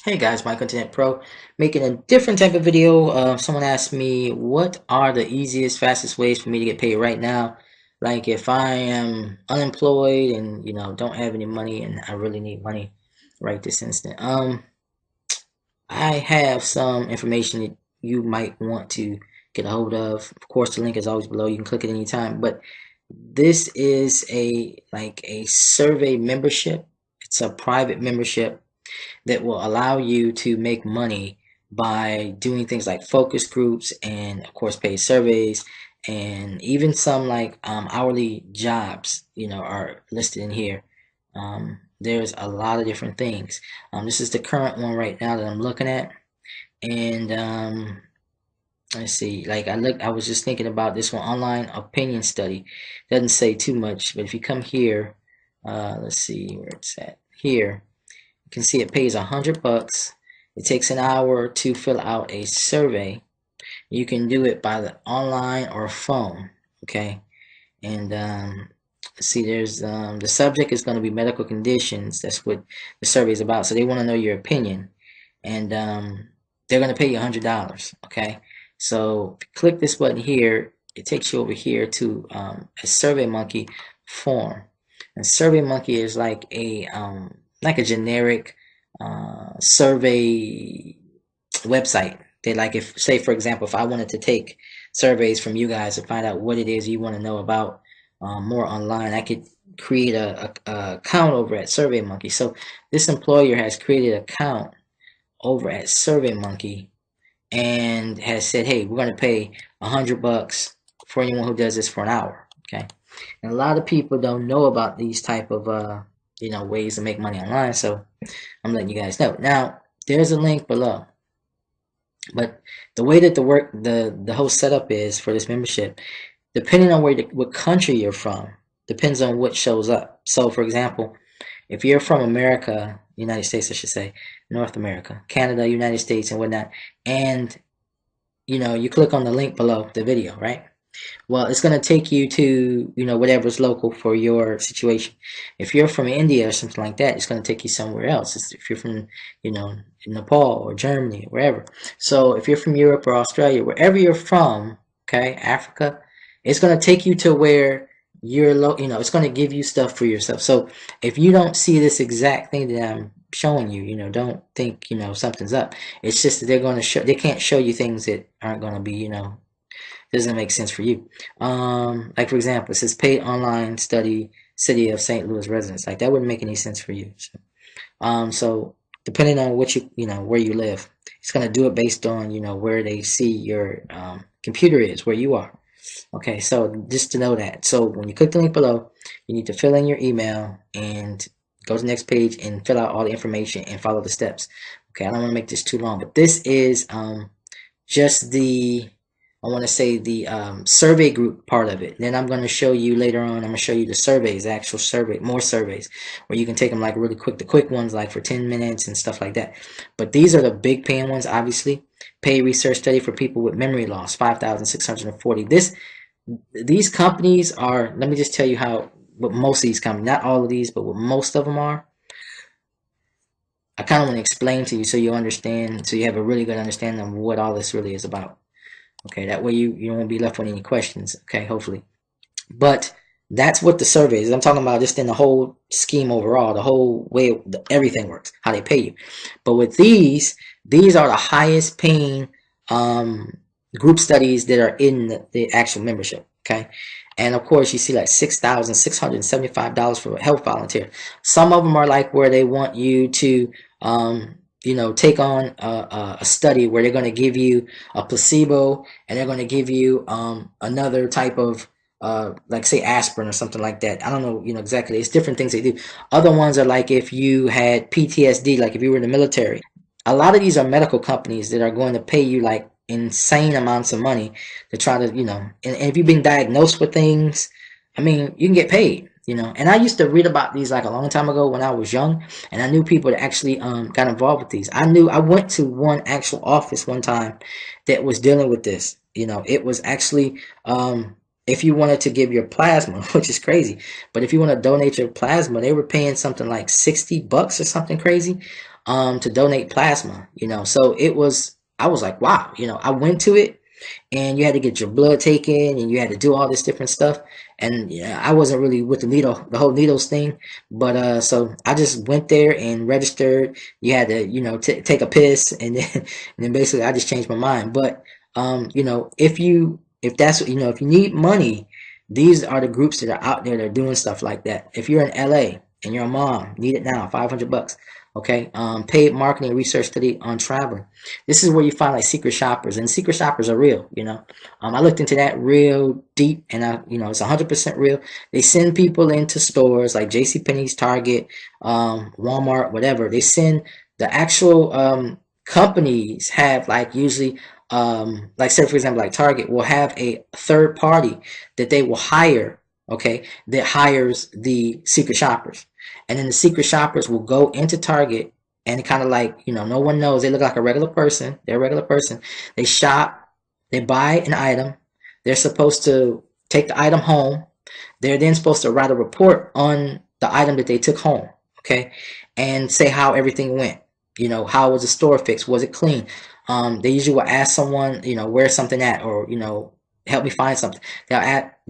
Hey guys, Mike Internet Pro, making a different type of video. Someone asked me what are the easiest, fastest ways for me to get paid right now. Like if I am unemployed and don't have any money and I really need money right this instant. I have some information that you might want to get a hold of. Of course, the link is always below. You can click it anytime. But this is a survey membership. It's a private membership that will allow you to make money by doing things like focus groups and of course paid surveys, and even some like hourly jobs are listed in here. There's a lot of different things. This is the current one right now that I'm looking at, and let's see, like I was just thinking about this one, online opinion study. Doesn't say too much, but if you come here, let's see where it's at here. You can see it pays $100. It takes an hour to fill out a survey. You can do it by the online or phone. Okay, and let's see, there's the subject is going to be medical conditions. That's what the survey is about. So they want to know your opinion, and they're going to pay you $100. Okay, so if you click this button here, it takes you over here to a SurveyMonkey form. And SurveyMonkey is like a generic survey website. They like, if say for example, if I wanted to take surveys from you guys to find out what it is you want to know about more online, I could create a account over at SurveyMonkey. So this employer has created an account over at SurveyMonkey and has said, hey, we're going to pay $100 for anyone who does this for an hour. Okay, and a lot of people don't know about these type of ways to make money online, so I'm letting you guys know. Now there's a link below, but the way that the whole setup is for this membership, depending on what country you're from, depends on what shows up. So for example, if you're from America, United States I should say, North America, Canada, United States and whatnot, and you click on the link below the video, right? Well, it's going to take you to, whatever's local for your situation. If you're from India or something like that, it's going to take you somewhere else. If you're from, Nepal or Germany, wherever. So if you're from Europe or Australia, wherever you're from, okay, Africa, it's going to take you to where it's going to give you stuff for yourself. So if you don't see this exact thing that I'm showing you, don't think, something's up. It's just that they can't show you things that aren't going to be, doesn't make sense for you. Like for example, it says paid online study, city of St. Louis residents. Like that wouldn't make any sense for you. So depending on what where you live, it's gonna do it based on where they see your computer is, where you are. Okay, so just to know that. So when you click the link below, you need to fill in your email and go to the next page and fill out all the information and follow the steps. Okay, I don't want to make this too long, but this is just the I want to say the survey group part of it. Then I'm going to show you later on, I'm going to show you the surveys, the actual survey, more surveys, where you can take them like really quick, the quick ones like for 10 minutes and stuff like that. But these are the big paying ones, obviously. Pay research study for people with memory loss, 5,640. These companies are, let me just tell you what most of these companies, not all of these, but what most of them are. I kind of want to explain to you so you understand, so you have a really good understanding of what all this really is about. Okay, that way you won't be left with any questions. Okay, hopefully. But that's what the survey is. I'm talking about just in the whole scheme overall, the whole way everything works, how they pay you. But with these are the highest paying group studies that are in the actual membership. Okay, and of course you see like $6,675 for a health volunteer. Some of them are like where they want you to take on a study where they're going to give you a placebo and they're going to give you another type of like say aspirin or something like that. I don't know, exactly. It's different things they do. Other ones are like if you had PTSD, like if you were in the military. A lot of these are medical companies that are going to pay you like insane amounts of money to try to, and if you've been diagnosed with things, I mean, you can get paid. And I used to read about these like a long time ago when I was young, and I knew people that actually got involved with these. I went to one actual office one time that was dealing with this. It was actually if you wanted to give your plasma, which is crazy, but if you want to donate your plasma, they were paying something like $60 or something crazy. to donate plasma, you know. So I was like, wow, you know, I went to it, and you had to get your blood taken, and you had to do all this different stuff. And yeah, I wasn't really with the whole needles thing, but so I just went there and registered. You had to, you know, take a piss, and then and then basically I just changed my mind. But you know, if that's, you know, if you need money, these are the groups that are out there that are doing stuff like that. If you're in LA and you're a mom, need it now, $500. Okay, paid marketing research study on traveling. This is where you find like secret shoppers, and secret shoppers are real. You know, I looked into that real deep, and you know, it's 100% real. They send people into stores like J.C. Penney's, Target, Walmart, whatever. They send the actual companies have like usually like say for example like Target will have a third party that they will hire, okay, that hires the secret shoppers, and then the secret shoppers will go into Target, and kind of like, you know, no one knows, they look like a regular person, they're a regular person, they shop, they buy an item, they're supposed to take the item home, they're then supposed to write a report on the item that they took home, okay, and say how everything went. You know, how was the store fixed? Was it clean? They usually will ask someone, you know, where's something at, or, you know, help me find something. They'll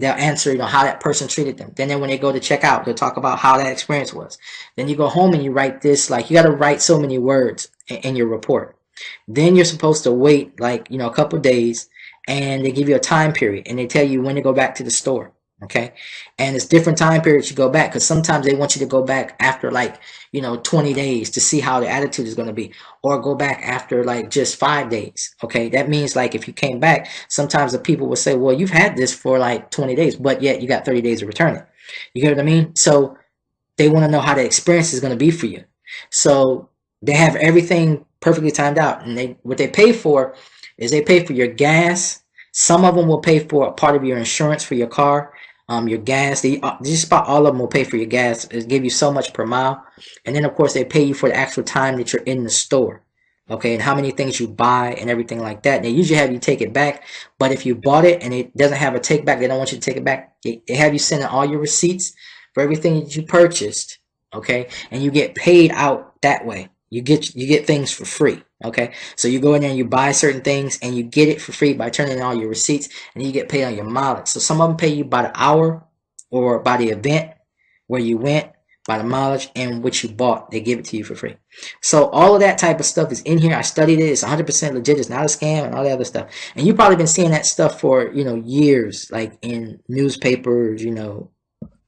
answer, you know, how that person treated them. Then when they go to check out, they'll talk about how that experience was. Then you go home and you write this, like you got to write so many words in your report. Then you're supposed to wait like, you know, a couple days, and they give you a time period, and they tell you when to go back to the store. Okay. And it's different time periods you go back, because sometimes they want you to go back after like, you know, 20 days to see how the attitude is going to be, or go back after like just 5 days. Okay. That means like if you came back, sometimes the people will say, well, you've had this for like 20 days, but yet you got 30 days to return it. You get what I mean? So they want to know how the experience is going to be for you. So they have everything perfectly timed out, and what they pay for is they pay for your gas. Some of them will pay for a part of your insurance for your car, your gas. Just about all of them will pay for your gas. It give you so much per mile, and then of course they pay you for the actual time that you're in the store. Okay, and how many things you buy and everything like that. They usually have you take it back, but if you bought it and it doesn't have a take back, they don't want you to take it back. They have you send in all your receipts for everything that you purchased, okay, and you get paid out that way. You get things for free, okay. So you go in there and you buy certain things, and you get it for free by turning in all your receipts, and you get paid on your mileage. So some of them pay you by the hour or by the event where you went, by the mileage, and what you bought. They give it to you for free. So all of that type of stuff is in here. I studied it. It's 100% legit. It's not a scam, and all that other stuff. And you've probably been seeing that stuff for, you know, years, like in newspapers, you know,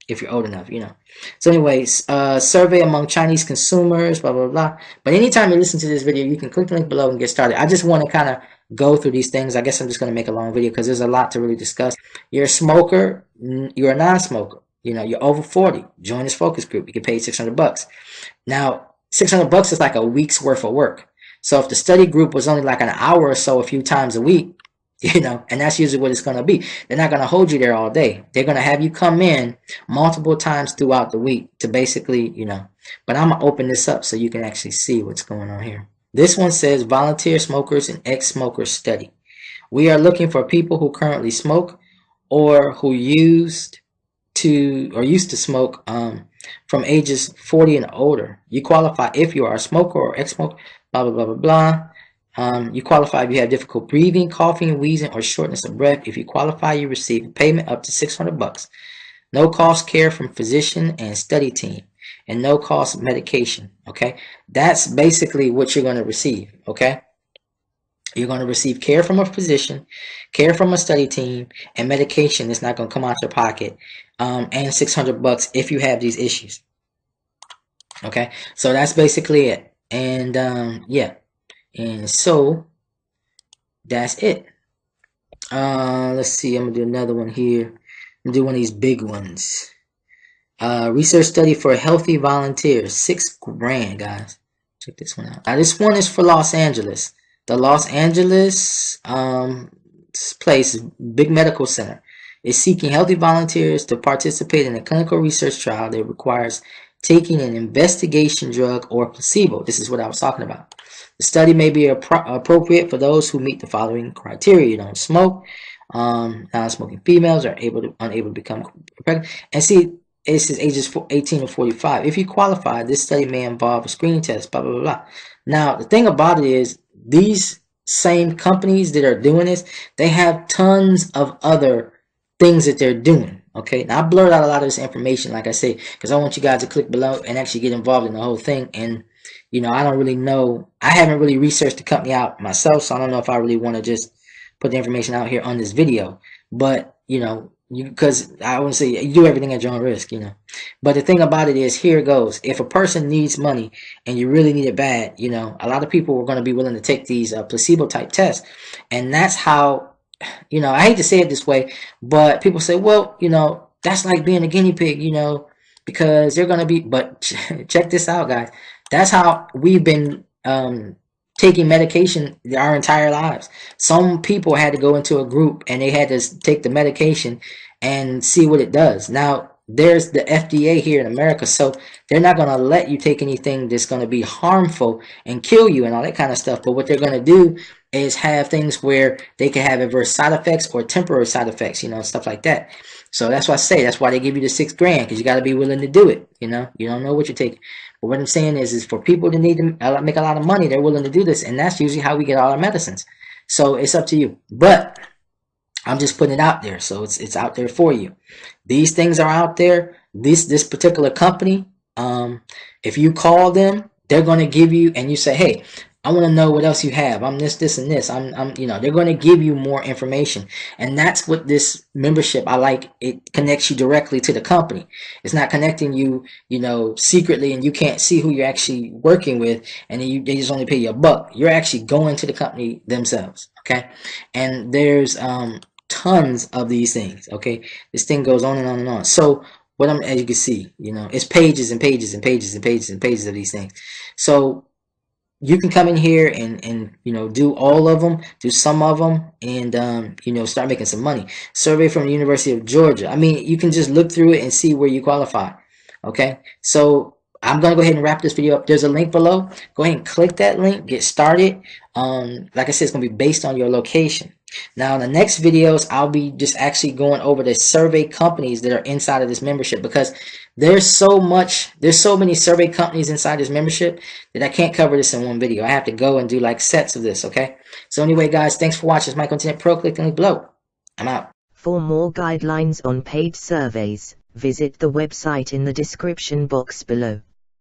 if you're old enough, you know. So anyways, survey among Chinese consumers, blah, blah, blah. But anytime you listen to this video, you can click the link below and get started. I just want to kind of go through these things. I guess I'm just going to make a long video because there's a lot to really discuss. You're a smoker, you're a non-smoker. You know, you're over 40. Join this focus group. You get paid $600. Now, $600 is like a week's worth of work. So if the study group was only like an hour or so a few times a week, you know, and that's usually what it's going to be. They're not going to hold you there all day. They're going to have you come in multiple times throughout the week to basically, you know, but I'm going to open this up so you can actually see what's going on here. This one says volunteer smokers and ex-smokers study. We are looking for people who currently smoke or who used to smoke from ages 40 and older. You qualify if you are a smoker or ex-smoker, blah, blah, blah, blah, blah. You qualify if you have difficult breathing, coughing, wheezing, or shortness of breath. If you qualify, you receive payment up to $600. No cost care from physician and study team, and no cost medication. Okay, that's basically what you're going to receive. Okay, you're going to receive care from a physician, care from a study team, and medication that's not going to come out your pocket, and $600 if you have these issues. Okay, so that's basically it. And yeah. And so that's it. Let's see. I'm gonna do another one here. I'm gonna do one of these big ones. Research study for healthy volunteers. $6,000, guys. Check this one out. Now this one is for Los Angeles. The Los Angeles place, big medical center, is seeking healthy volunteers to participate in a clinical research trial that requires taking an investigation drug or placebo. This is what I was talking about. The study may be appropriate for those who meet the following criteria. You don't smoke. Non-smoking females are unable to become pregnant. And see, it says ages 18 to 45. If you qualify, this study may involve a screening test, blah, blah, blah, blah. Now, the thing about it is these same companies that are doing this, they have tons of other things that they're doing. Okay, now I blurred out a lot of this information, like I say, because I want you guys to click below and actually get involved in the whole thing. And I don't really know. I haven't really researched the company out myself, so I don't know if I really want to just put the information out here on this video. But because I wouldn't say you do everything at your own risk, But the thing about it is, here it goes. If a person needs money and you really need it bad, a lot of people are going to be willing to take these placebo type tests, and that's how. I hate to say it this way, but people say, well, that's like being a guinea pig, because they're going to be, but check this out, guys. That's how we've been taking medication our entire lives. Some people had to go into a group and they had to take the medication and see what it does. Now, there's the FDA here in America, so they're not going to let you take anything that's going to be harmful and kill you and all that kind of stuff. But what they're going to do is have things where they can have adverse side effects or temporary side effects, stuff like that. So that's why I say, that's why they give you the $6 grand, because you got to be willing to do it. You don't know what you're taking. But what I'm saying is for people that need to make a lot of money, they're willing to do this, and that's usually how we get all our medicines. So it's up to you. But I'm just putting it out there, so it's out there for you. These things are out there. This particular company, if you call them, they're going to give you, and you say, hey, I want to know what else you have. I'm this, and this. They're going to give you more information. And that's what this membership, I like. It connects you directly to the company. It's not connecting you, secretly, and you can't see who you're actually working with, and they just only pay you $1. You're actually going to the company themselves, okay? And there's tons of these things, okay? This thing goes on and on and on. So as you can see, it's pages and pages and pages and pages and pages of these things. So you can come in here and do all of them, do some of them, and start making some money. Survey from the University of Georgia. I mean, you can just look through it and see where you qualify. Okay, so I'm gonna go ahead and wrap this video up. There's a link below. Go ahead and click that link. Get started. Like I said, it's gonna be based on your location. Now, in the next videos, I'll be just actually going over the survey companies that are inside of this membership, because there's so many survey companies inside this membership that I can't cover this in one video. I have to go and do like sets of this, okay? So anyway, guys, thanks for watching. It's Michael Internet Pro. Click the link below. I'm out. For more guidelines on paid surveys, visit the website in the description box below.